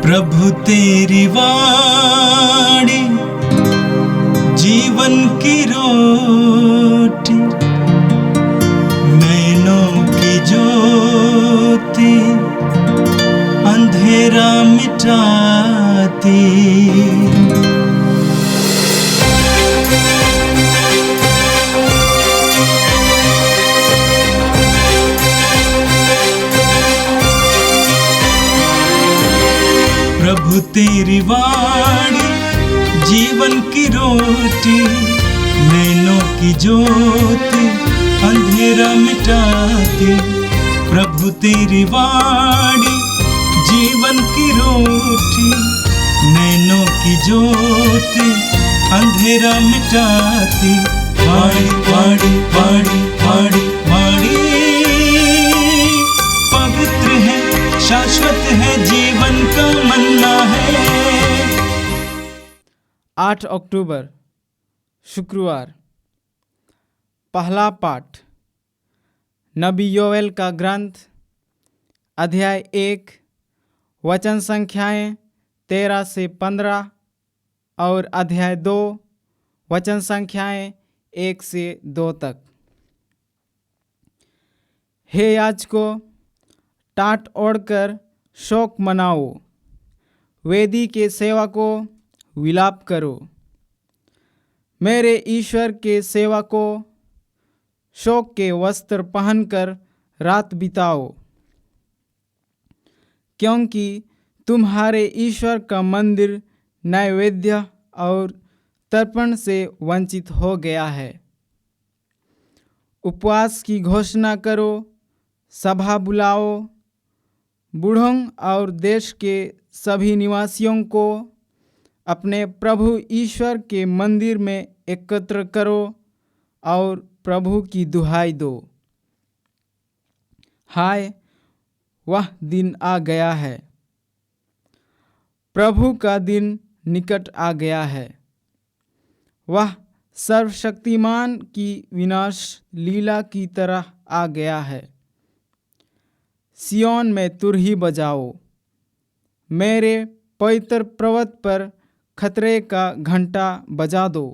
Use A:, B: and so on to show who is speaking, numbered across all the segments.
A: प्रभु तेरी वाणी जीवन की रोटी, नैनों की ज्योति अंधेरा मिटाती। प्रभु तेरी वाणी जीवन की रोटी, नैनों की ज्योति अंधेरा मिटाती। प्रभु तेरी वाणी जीवन की रोटी, नैनों की ज्योति अंधेरा मिटाती। वाणी वाणी वाणी वाणी वाणी पवित्र है, शाश्वत है, जीवन का मन्ना है।
B: 8 अक्टूबर शुक्रवार। पहला पाठ नबी योएल का ग्रंथ, अध्याय 1, वचन संख्याएं 13 से 15 और अध्याय 2, वचन संख्याएं 1 से 2 तक। हे याजकों, टाट ओढ़कर शोक मनाओ, वेदी के सेवकों विलाप करो। मेरे ईश्वर के सेवकों, शोक के वस्त्र पहनकर रात बिताओ, क्योंकि तुम्हारे ईश्वर का मंदिर नैवेद्य और तर्पण से वंचित हो गया है। उपवास की घोषणा करो, सभा बुलाओ, बूढ़ों और देश के सभी निवासियों को अपने प्रभु ईश्वर के मंदिर में एकत्र करो और प्रभु की दुहाई दो। हाय, वह दिन आ गया है, प्रभु का दिन निकट आ गया है। वह सर्वशक्तिमान की विनाश लीला की तरह आ गया है। सियोन में तुरही बजाओ, मेरे पवित्र पर्वत पर खतरे का घंटा बजा दो।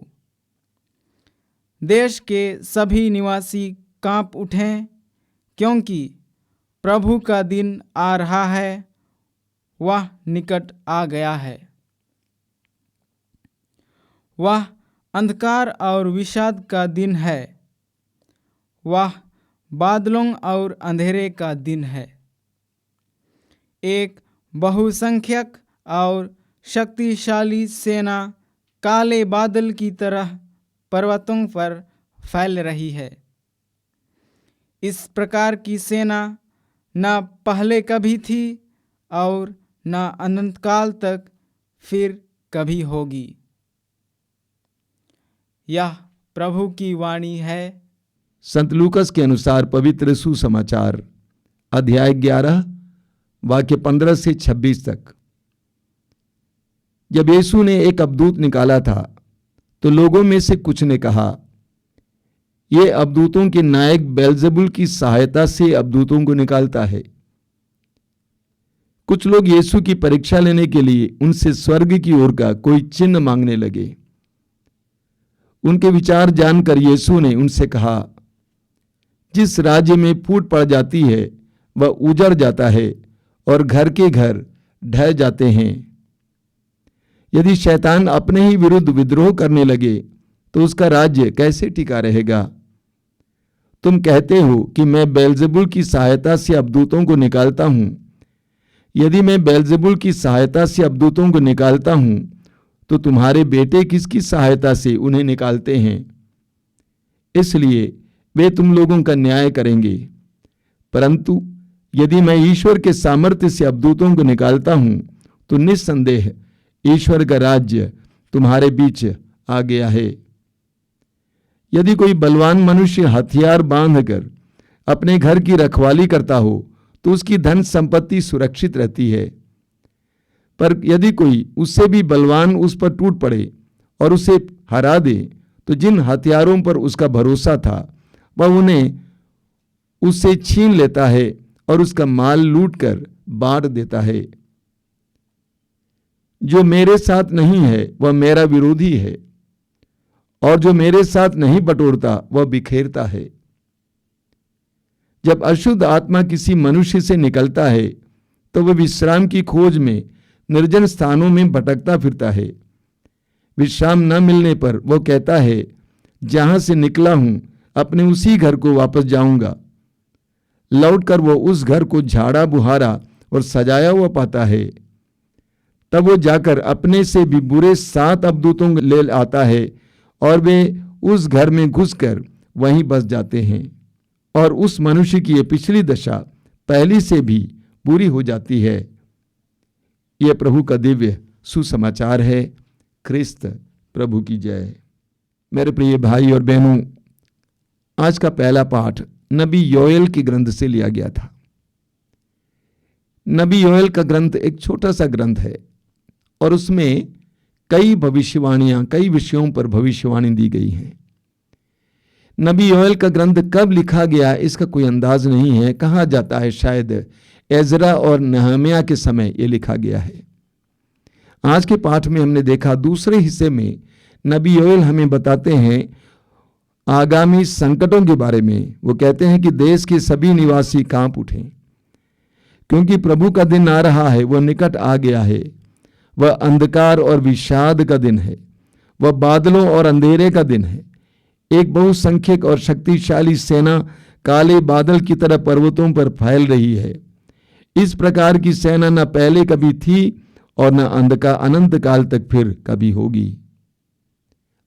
B: देश के सभी निवासी कांप उठें, क्योंकि प्रभु का दिन आ रहा है, वह निकट आ गया है। वह अंधकार और विषाद का दिन है, वह बादलों और अंधेरे का दिन है। एक बहुसंख्यक और शक्तिशाली सेना काले बादल की तरह पर्वतों पर फैल रही है। इस प्रकार की सेना न पहले कभी थी और न अनंत काल तक फिर कभी होगी। यह प्रभु की वाणी है।
C: संत लूकस के अनुसार पवित्र सुसमाचार, अध्याय 11, वाक्य 15 से 26 तक। जब यीशु ने एक अवधूत निकाला था, तो लोगों में से कुछ ने कहा, ये अवधूतों के नायक बेल्जेबुल की सहायता से अवधूतों को निकालता है। कुछ लोग यीशु की परीक्षा लेने के लिए उनसे स्वर्ग की ओर का कोई चिन्ह मांगने लगे। उनके विचार जानकर यीशु ने उनसे कहा, जिस राज्य में फूट पड़ जाती है वह उजड़ जाता है और घर के घर ढह जाते हैं। यदि शैतान अपने ही विरुद्ध विद्रोह करने लगे तो उसका राज्य कैसे टिका रहेगा? तुम कहते हो कि मैं बेल्जेबुल की सहायता से अवधूतों को निकालता हूं। यदि मैं बेल्जेबुल की सहायता से अवधूतों को निकालता हूं, तो तुम्हारे बेटे किसकी सहायता से उन्हें निकालते हैं? इसलिए वे तुम लोगों का न्याय करेंगे। परंतु यदि मैं ईश्वर के सामर्थ्य से अवधूतों को निकालता हूं, तो निस्संदेह ईश्वर का राज्य तुम्हारे बीच आ गया है। यदि कोई बलवान मनुष्य हथियार बांधकर अपने घर की रखवाली करता हो, तो उसकी धन संपत्ति सुरक्षित रहती है। पर यदि कोई उससे भी बलवान उस पर टूट पड़े और उसे हरा दे, तो जिन हथियारों पर उसका भरोसा था वह उन्हें उससे छीन लेता है और उसका माल लूटकर बांट देता है। जो मेरे साथ नहीं है वह मेरा विरोधी है, और जो मेरे साथ नहीं बटोरता वह बिखेरता है। जब अशुद्ध आत्मा किसी मनुष्य से निकलता है तो वह विश्राम की खोज में निर्जन स्थानों में भटकता फिरता है। विश्राम न मिलने पर वह कहता है, जहां से निकला हूं अपने उसी घर को वापस जाऊंगा। लौटकर वो उस घर को झाड़ा बुहारा और सजाया हुआ पाता है। तब वो जाकर अपने से भी बुरे 7 अवदूतों ले आता है और वे उस घर में घुसकर वहीं बस जाते हैं, और उस मनुष्य की ये पिछली दशा पहली से भी बुरी हो जाती है। यह प्रभु का दिव्य सुसमाचार है। ख्रिस्त प्रभु की जय। मेरे प्रिय भाई और बहनों, आज का पहला पाठ नबी योएल के ग्रंथ से लिया गया था। नबी योएल का ग्रंथ एक छोटा सा ग्रंथ है और उसमें कई भविष्यवाणियां, कई विषयों पर भविष्यवाणी दी गई हैं। नबी योएल का ग्रंथ कब लिखा गया इसका कोई अंदाज नहीं है। कहा जाता है शायद एजरा और नहम्याह के समय यह लिखा गया है। आज के पाठ में हमने देखा दूसरे हिस्से में नबी योएल हमें बताते हैं आगामी संकटों के बारे में। वो कहते हैं कि देश के सभी निवासी कांप उठें, क्योंकि प्रभु का दिन आ रहा है, वह निकट आ गया है। वह अंधकार और विषाद का दिन है, वह बादलों और अंधेरे का दिन है। एक बहुसंख्यक और शक्तिशाली सेना काले बादल की तरह पर्वतों पर फैल रही है। इस प्रकार की सेना न पहले कभी थी और न अनंत काल तक फिर कभी होगी।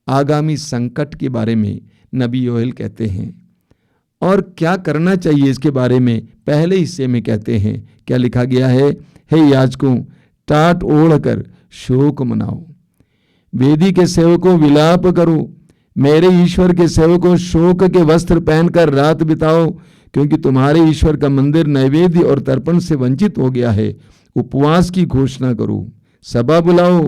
C: आगामी संकट के बारे में नबी योएल कहते हैं, और क्या करना चाहिए इसके बारे में पहले हिस्से में कहते हैं। क्या लिखा गया है? हे याजकों, टाट ओढ़कर शोक मनाओ, वेदी के सेवकों विलाप करो, मेरे ईश्वर के सेवकों शोक के वस्त्र पहनकर रात बिताओ, क्योंकि तुम्हारे ईश्वर का मंदिर नैवेद्य और तर्पण से वंचित हो गया है। उपवास की घोषणा करो, सभा बुलाओ,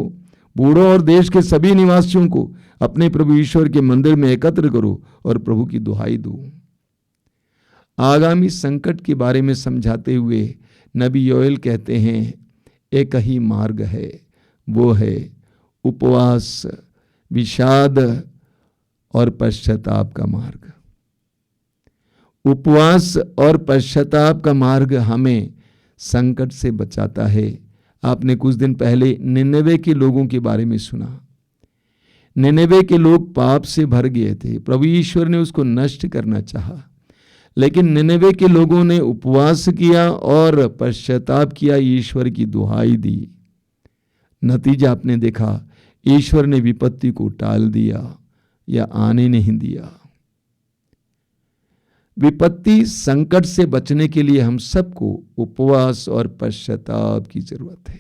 C: बूढ़ों और देश के सभी निवासियों को अपने प्रभु ईश्वर के मंदिर में एकत्र करो और प्रभु की दुहाई दो। आगामी संकट के बारे में समझाते हुए नबी योएल कहते हैं, एक ही मार्ग है, वो है उपवास, विषाद और पश्चाताप का मार्ग। उपवास और पश्चाताप का मार्ग हमें संकट से बचाता है। आपने कुछ दिन पहले निनवे के लोगों के बारे में सुना। निनवे के लोग पाप से भर गए थे, प्रभु ईश्वर ने उसको नष्ट करना चाहा, लेकिन निनवे के लोगों ने उपवास किया और पश्चाताप किया, ईश्वर की दुहाई दी। नतीजा आपने देखा, ईश्वर ने विपत्ति को टाल दिया या आने नहीं दिया। विपत्ति संकट से बचने के लिए हम सबको उपवास और पश्चाताप की जरूरत है।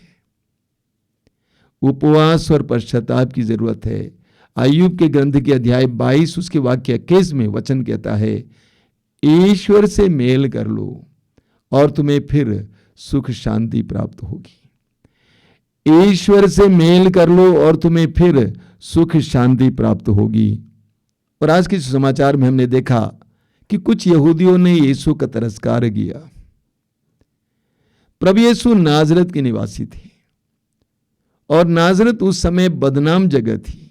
C: उपवास और पश्चाताप की जरूरत है। अय्यूब के ग्रंथ के अध्याय 22 उसके वाक्य 21 में वचन कहता है, ईश्वर से मेल कर लो और तुम्हें फिर सुख शांति प्राप्त होगी। ईश्वर से मेल कर लो और तुम्हें फिर सुख शांति प्राप्त होगी। और आज के समाचार में हमने देखा कि कुछ यहूदियों ने यीशु का तिरस्कार किया। प्रभु यीशु नाजरत के निवासी थे और नाजरत उस समय बदनाम जगह थी।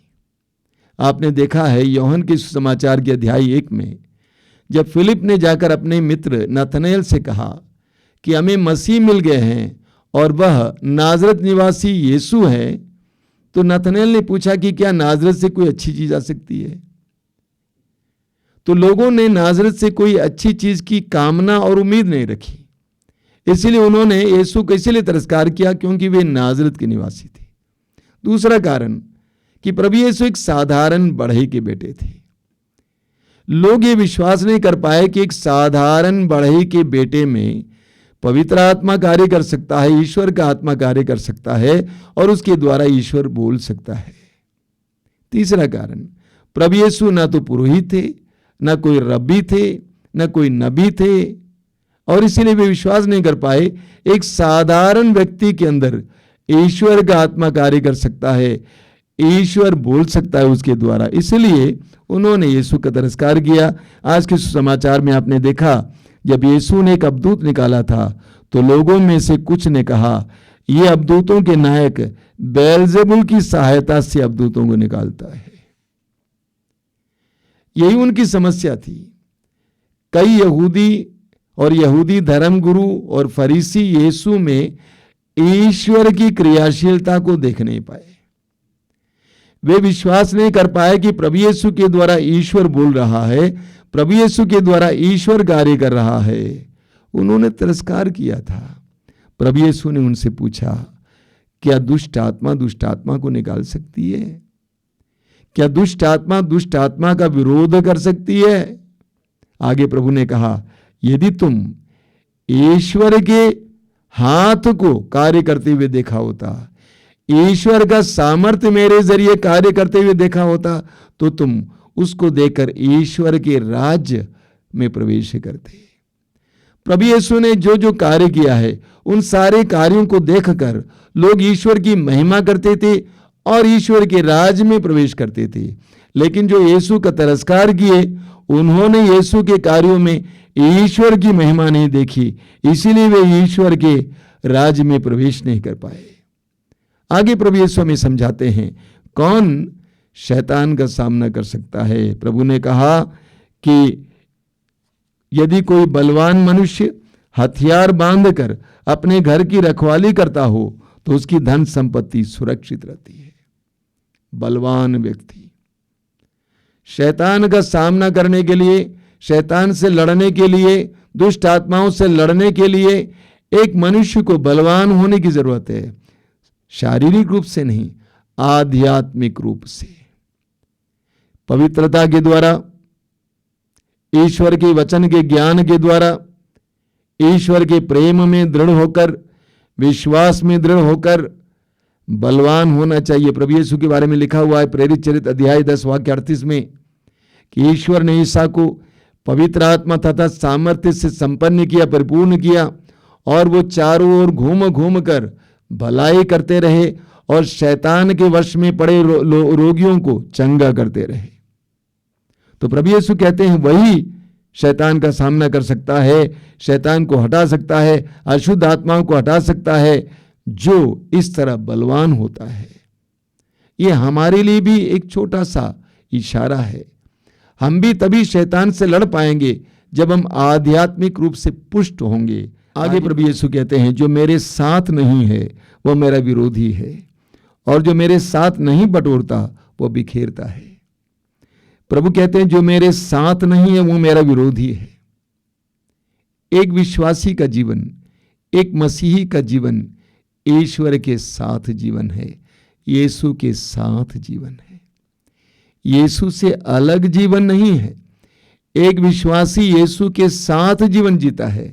C: आपने देखा है यूहन्ना के सुसमाचार के अध्याय 1 में जब फिलिप ने जाकर अपने मित्र नतनएल से कहा कि हमें मसीह मिल गए हैं और वह नाजरत निवासी यीशु है, तो नतनएल ने पूछा कि क्या नाजरत से कोई अच्छी चीज आ सकती है? तो लोगों ने नाजरत से कोई अच्छी चीज की कामना और उम्मीद नहीं रखी, इसलिए उन्होंने यीशु को इसलिए तिरस्कार किया क्योंकि वे नाजरत के निवासी थे। दूसरा कारण कि प्रभु यीशु एक साधारण बढ़ई के बेटे थे। लोग ये विश्वास नहीं कर पाए कि एक साधारण बढ़ई के बेटे में पवित्र आत्मा कार्य कर सकता है, ईश्वर का आत्मा कार्य कर सकता है और उसके द्वारा ईश्वर बोल सकता है। तीसरा कारण, प्रभु यीशु ना तो पुरोहित थे, ना कोई रब्बी थे, ना कोई नबी थे, और इसीलिए वे विश्वास नहीं कर पाए एक साधारण व्यक्ति के अंदर ईश्वर का आत्मा कार्य कर सकता है, ईश्वर बोल सकता है उसके द्वारा। इसलिए उन्होंने यीशु का तिरस्कार किया। आज के समाचार में आपने देखा जब यीशु ने एक अवधूत निकाला था तो लोगों में से कुछ ने कहा ये अवधूतों के नायक बेलजेबुल की सहायता से अवधूतों को निकालता है। यही उनकी समस्या थी। कई यहूदी और यहूदी धर्मगुरु और फरीसी यीशु में ईश्वर की क्रियाशीलता को देख नहीं पाए। वे विश्वास नहीं कर पाए कि प्रभु यीशु के द्वारा ईश्वर बोल रहा है, प्रभु यीशु के द्वारा ईश्वर कार्य कर रहा है। उन्होंने तिरस्कार किया था। प्रभु यीशु ने उनसे पूछा, क्या दुष्ट आत्मा को निकाल सकती है? क्या दुष्ट आत्मा का विरोध कर सकती है? आगे प्रभु ने कहा, यदि तुम ईश्वर के हाथ को कार्य करते हुए देखा होता, ईश्वर का सामर्थ्य मेरे जरिए कार्य करते हुए देखा होता, तो तुम उसको देखकर ईश्वर के राज्य में प्रवेश करते। प्रभु यीशु ने जो जो कार्य किया है, उन सारे कार्यों को देखकर लोग ईश्वर की महिमा करते थे और ईश्वर के राज में प्रवेश करते थे। लेकिन जो यीशु का तिरस्कार किए, उन्होंने यीशु के कार्यों में ईश्वर की महिमा नहीं देखी, इसीलिए वे ईश्वर के राज में प्रवेश नहीं कर पाए। आगे प्रभु यीशु हमें समझाते हैं कौन शैतान का सामना कर सकता है। प्रभु ने कहा कि यदि कोई बलवान मनुष्य हथियार बांधकर अपने घर की रखवाली करता हो तो उसकी धन संपत्ति सुरक्षित रहती है। बलवान व्यक्ति शैतान का सामना करने के लिए, शैतान से लड़ने के लिए, दुष्ट आत्माओं से लड़ने के लिए एक मनुष्य को बलवान होने की जरूरत है। शारीरिक रूप से नहीं, आध्यात्मिक रूप से, पवित्रता के द्वारा, ईश्वर के वचन के ज्ञान के द्वारा, ईश्वर के प्रेम में दृढ़ होकर, विश्वास में दृढ़ होकर बलवान होना चाहिए। प्रभु यीशु के बारे में लिखा हुआ है प्रेरित चरित्र अध्याय 10 वाक्य 38 में कि ईश्वर ने ईसा को पवित्र आत्मा तथा सामर्थ्य से संपन्न किया, परिपूर्ण किया, और वो चारों ओर घूम घूम कर भलाई करते रहे और शैतान के वश में पड़े रोगियों को चंगा करते रहे। तो प्रभु यीशु कहते हैं वही शैतान का सामना कर सकता है, शैतान को हटा सकता है, अशुद्ध आत्माओं को हटा सकता है, जो इस तरह बलवान होता है। ये हमारे लिए भी एक छोटा सा इशारा है। हम भी तभी शैतान से लड़ पाएंगे जब हम आध्यात्मिक रूप से पुष्ट होंगे। आगे प्रभु यीशु कहते हैं जो मेरे साथ नहीं है वो मेरा विरोधी है, और जो मेरे साथ नहीं बटोरता वो बिखेरता है। प्रभु कहते हैं जो मेरे साथ नहीं है वो मेरा विरोधी है। एक विश्वासी का जीवन, एक मसीही का जीवन ईश्वर के साथ जीवन है, यीशु के साथ जीवन है। यीशु से अलग जीवन नहीं है। एक विश्वासी यीशु के साथ जीवन जीता है।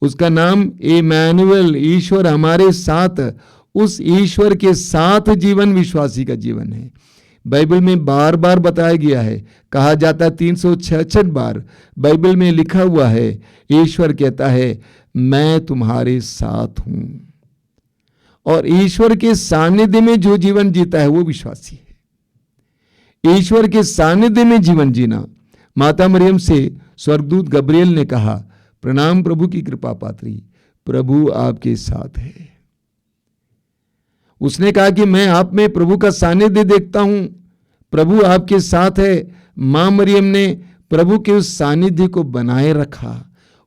C: उसका नाम इमैनुएल, ईश्वर हमारे साथ, उस ईश्वर के साथ जीवन विश्वासी का जीवन है। बाइबल में बार बार बताया गया है, कहा जाता है 366 बार बाइबल में लिखा हुआ है, ईश्वर कहता है मैं तुम्हारे साथ हूं। और ईश्वर के सानिध्य में जो जीवन जीता है वो विश्वासी है। ईश्वर के सानिध्य में जीवन जीना। माता मरियम से स्वर्गदूत गब्रिएल ने कहा, प्रणाम प्रभु की कृपा पात्री, प्रभु आपके साथ है। उसने कहा कि मैं आप में प्रभु का सानिध्य देखता हूं, प्रभु आपके साथ है। मां मरियम ने प्रभु के उस सानिध्य को बनाए रखा।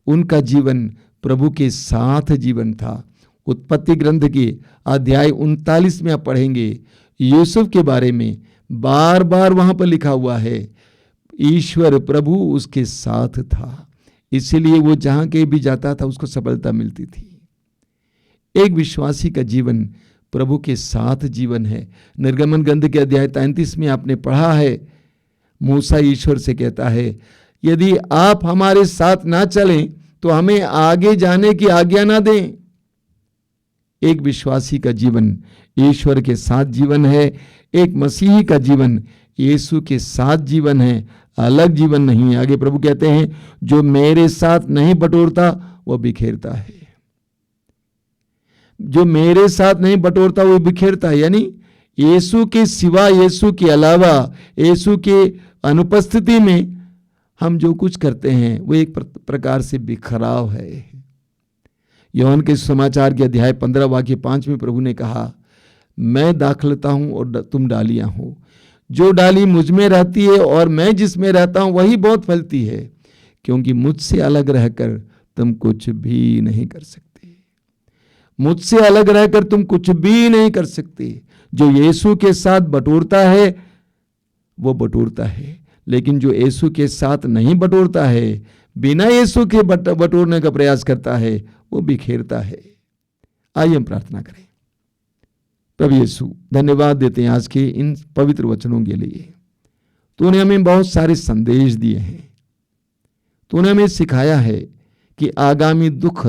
C: उनका जीवन प्रभु के साथ जीवन था। उत्पत्ति ग्रंथ के अध्याय 39 में आप पढ़ेंगे, यूसुफ के बारे में बार बार वहां पर लिखा हुआ है, ईश्वर प्रभु उसके साथ था, इसीलिए वो जहां कहीं भी जाता था उसको सफलता मिलती थी। एक विश्वासी का जीवन प्रभु के साथ जीवन है। निर्गमन ग्रंथ के अध्याय 33 में आपने पढ़ा है, मूसा ईश्वर से कहता है यदि आप हमारे साथ ना चलें तो हमें आगे जाने की आज्ञा ना दें। एक विश्वासी का जीवन ईश्वर के साथ जीवन है। एक मसीही का जीवन यीशु के साथ जीवन है, अलग जीवन नहीं। आगे प्रभु कहते हैं जो मेरे साथ नहीं बटोरता वो बिखेरता है। जो मेरे साथ नहीं बटोरता वो बिखेरता है, यानी यीशु के सिवा, यीशु के अलावा, यीशु के अनुपस्थिति में हम जो कुछ करते हैं वो एक प्रकार से बिखराव है। यूहन्ना के समाचार के अध्याय 15 वाक्य 5 में प्रभु ने कहा, मैं दाखलता हूं और तुम डालियां हो। जो डाली मुझ में रहती है और मैं जिसमें रहता हूं वही बहुत फलती है, क्योंकि मुझसे अलग रहकर तुम कुछ भी नहीं कर सकते। मुझसे अलग रहकर तुम कुछ भी नहीं कर सकते। जो यीशु के साथ बटोरता है वो बटोरता है, लेकिन जो यीशु के साथ नहीं बटोरता है, बिना यीशु के बटोरने का प्रयास करता है, वो बिखेरता है। आइए हम प्रार्थना करें। प्रभु यीशु, धन्यवाद देते हैं आज के इन पवित्र वचनों के लिए। तूने हमें बहुत सारे संदेश दिए हैं। तूने हमें सिखाया है कि आगामी दुख,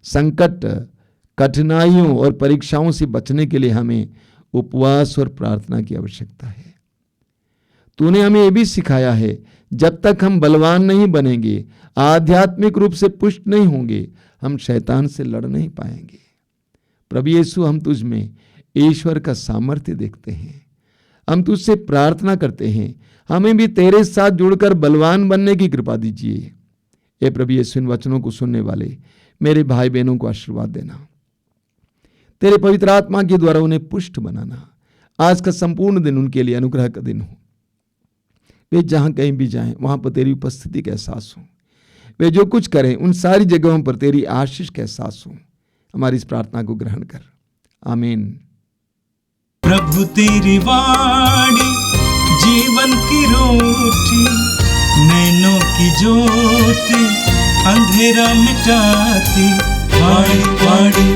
C: संकट, कठिनाइयों और परीक्षाओं से बचने के लिए हमें उपवास और प्रार्थना की आवश्यकता है। तूने हमें यह भी सिखाया है, जब तक हम बलवान नहीं बनेंगे, आध्यात्मिक रूप से पुष्ट नहीं होंगे, हम शैतान से लड़ नहीं पाएंगे। प्रभु यीशु, हम तुझ में ईश्वर का सामर्थ्य देखते हैं। हम तुझसे प्रार्थना करते हैं, हमें भी तेरे साथ जुड़कर बलवान बनने की कृपा दीजिए। हे प्रभु यीशु, इन वचनों को सुनने वाले मेरे भाई बहनों को आशीर्वाद देना, तेरे पवित्र आत्मा के द्वारा उन्हें पुष्ट बनाना। आज का संपूर्ण दिन उनके लिए अनुग्रह का दिन हो। वे जहां कहीं भी जाएं वहां पर तेरी उपस्थिति का एहसास हो। वे जो कुछ करें उन सारी जगहों पर तेरी आशीष का एहसास हो। हमारी इस प्रार्थना को ग्रहण कर, आमीन।
A: प्रभु तेरी वाणी जीवन की रोटी, नैनों की ज्योति अंधेरा मिटाती। वाणी वाणी